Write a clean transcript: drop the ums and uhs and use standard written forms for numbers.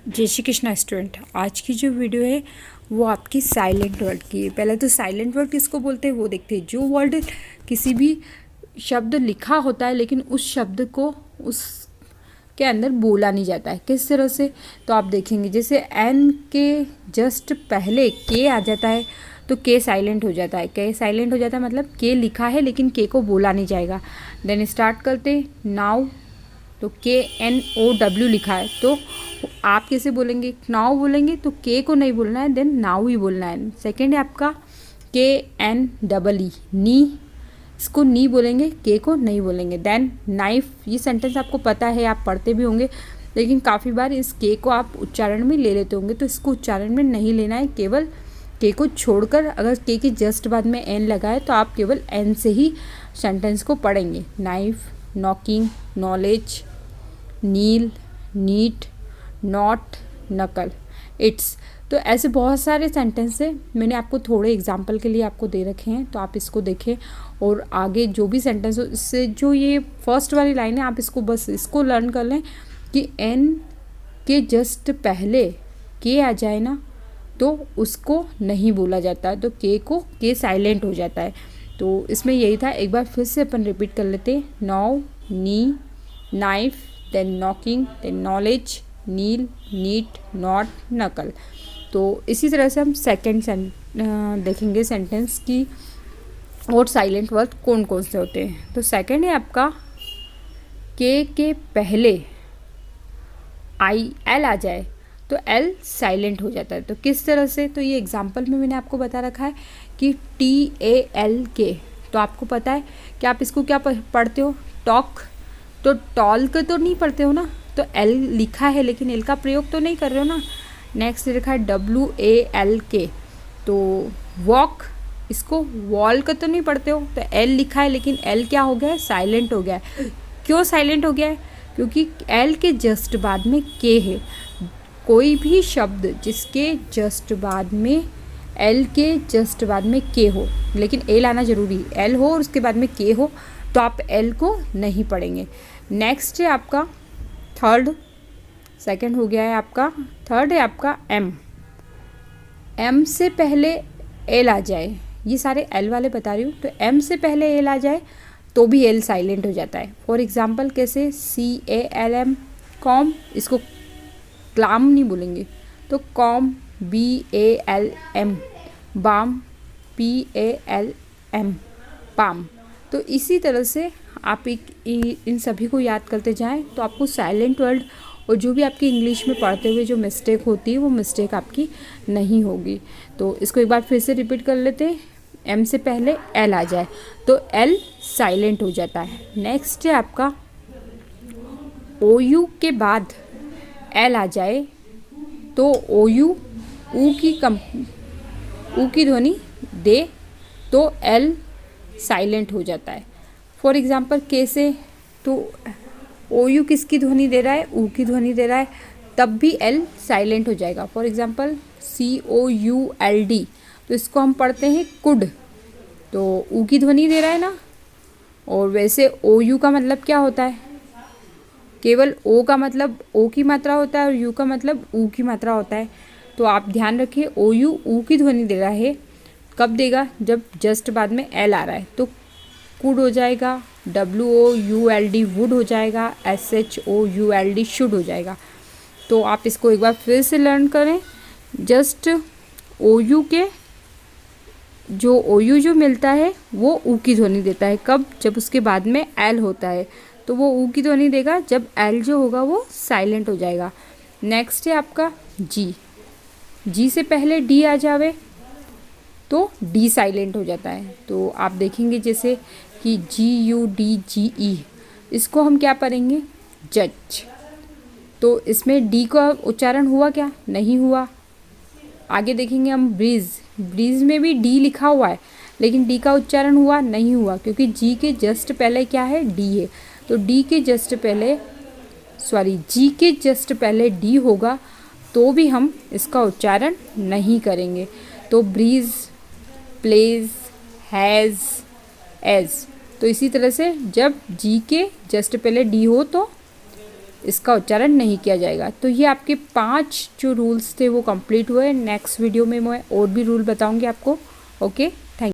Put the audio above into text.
जय श्री कृष्णा स्टूडेंट। आज की जो वीडियो है वो आपकी साइलेंट वर्ड की है। पहले तो साइलेंट वर्ड किसको बोलते हैं वो देखते हैं। जो वर्ड किसी भी शब्द लिखा होता है लेकिन उस शब्द को उस के अंदर बोला नहीं जाता है। किस तरह से, तो आप देखेंगे जैसे एन के जस्ट पहले के आ जाता है तो के साइलेंट हो जाता है। के साइलेंट हो जाता है मतलब के लिखा है लेकिन के को बोला नहीं जाएगा। देन स्टार्ट करते नाउ, तो KNOW लिखा है तो आप कैसे बोलेंगे, नाउ बोलेंगे तो के को नहीं बोलना है, देन नाउ ही बोलना है। सेकेंड है आपका KNEE, नी, इसको नी बोलेंगे, के को नहीं बोलेंगे। देन नाइफ, ये सेंटेंस आपको पता है, आप पढ़ते भी होंगे, लेकिन काफ़ी बार इस के को आप उच्चारण में ले लेते होंगे, तो इसको उच्चारण में नहीं लेना है। केवल के को छोड़कर अगर के जस्ट बाद में एन लगा है तो आप केवल एन से ही सेंटेंस को पढ़ेंगे। Knife, knocking, knowledge, kneel, knit, knot, knuckle, its. तो ऐसे बहुत सारे सेंटेंस है, मैंने आपको थोड़े एग्जाम्पल के लिए आपको दे रखे हैं, तो आप इसको देखें और आगे जो भी सेंटेंस हो इससे जो ये फर्स्ट वाली लाइन है आप इसको बस इसको लर्न कर लें कि एन के जस्ट पहले के आ जाए ना तो उसको नहीं बोला जाता, तो के साइलेंट हो जाता है। तो इसमें यही था, एक बार फिर से अपन रिपीट कर लेते। Now, knee, knife, then knocking, then knowledge, kneel, knit, knot, knuckle. तो इसी तरह से हम सेकेंड देखेंगे सेंटेंस की और साइलेंट वर्ड कौन कौन से होते हैं। तो सेकेंड है आपका के पहले एल आ जाए तो एल साइलेंट हो जाता है। तो किस तरह से, तो ये एग्जाम्पल में मैंने आपको बता रखा है कि TALK, तो आपको पता है कि आप इसको क्या पढ़ते हो, टॉक, तो टॉल्क तो नहीं पढ़ते हो ना, तो एल लिखा है लेकिन एल का प्रयोग तो नहीं कर रहे हो ना। नेक्स्ट लिखा है WALK, तो वॉक, इसको वॉल का तो नहीं पढ़ते हो, तो एल लिखा है लेकिन एल क्या हो गया है, साइलेंट हो गया है। क्यों साइलेंट हो गया है, क्योंकि एल के जस्ट बाद में के है। कोई भी शब्द जिसके जस्ट बाद में एल के जस्ट बाद में के हो, लेकिन एल आना जरूरी है, एल हो और उसके बाद में के हो, तो आप एल को नहीं पढ़ेंगे। नेक्स्ट है आपका थर्ड, सेकंड हो गया है आपका, थर्ड है आपका एम से पहले एल आ जाए, ये सारे एल वाले बता रही हूँ, तो एम से पहले एल आ जाए तो भी एल साइलेंट हो जाता है। फॉर एग्जांपल कैसे, CALM, कॉम, इसको क्लाम नहीं बोलेंगे, तो com, BALM, balm, PALM, palm. तो इसी तरह से आप इन सभी को याद करते जाएं तो आपको साइलेंट वर्ड और जो भी आपकी इंग्लिश में पढ़ते हुए जो मिस्टेक होती है वो मिस्टेक आपकी नहीं होगी। तो इसको एक बार फिर से रिपीट कर लेते हैं। एम से पहले एल आ जाए तो एल साइलेंट हो जाता है। नेक्स्ट है आपका OU के बाद एल आ जाए तो OU ऊ की ध्वनि दे तो एल साइलेंट हो जाता है। फॉर एग्जाम्पल कैसे, तो OU किसकी ध्वनि दे रहा है, ऊ की ध्वनि दे रहा है, तब भी एल साइलेंट हो जाएगा। फॉर एग्जाम्पल COULD, तो इसको हम पढ़ते हैं कुड, तो ऊ की ध्वनि दे रहा है ना, और वैसे OU का मतलब क्या होता है, केवल ओ का मतलब ओ की मात्रा होता है और यू का मतलब ऊ की मात्रा होता है। तो आप ध्यान रखिए, OU ऊ की ध्वनि दे रहा है, कब देगा, जब जस्ट बाद में एल आ रहा है, तो कुड हो जाएगा, WOULD वुड हो जाएगा, SHOULD शुड हो जाएगा। तो आप इसको एक बार फिर से लर्न करें। जस्ट OU के जो OU जो मिलता है वो ऊ की ध्वनि देता है, कब, जब उसके बाद में एल होता है, तो वो ऊ की ध्वनि देगा जब एल जो होगा वो साइलेंट हो जाएगा। नेक्स्ट है आपका जी से पहले डी आ जावे तो डी साइलेंट हो जाता है। तो आप देखेंगे जैसे कि GUDGE, इसको हम क्या पढ़ेंगे, जज, तो इसमें डी का उच्चारण हुआ क्या, नहीं हुआ। आगे देखेंगे हम ब्रीज में भी डी लिखा हुआ है लेकिन डी का उच्चारण हुआ नहीं हुआ, क्योंकि जी के जस्ट पहले क्या है, डी है, तो जी के जस्ट पहले डी होगा तो भी हम इसका उच्चारण नहीं करेंगे। तो ब्रीज, प्लेज, हैज़, एज, तो इसी तरह से जब जी के जस्ट पहले डी हो तो इसका उच्चारण नहीं किया जाएगा। तो ये आपके 5 जो रूल्स थे वो कंप्लीट हुए। नेक्स्ट वीडियो में मैं और भी रूल बताऊंगी आपको। Okay, thank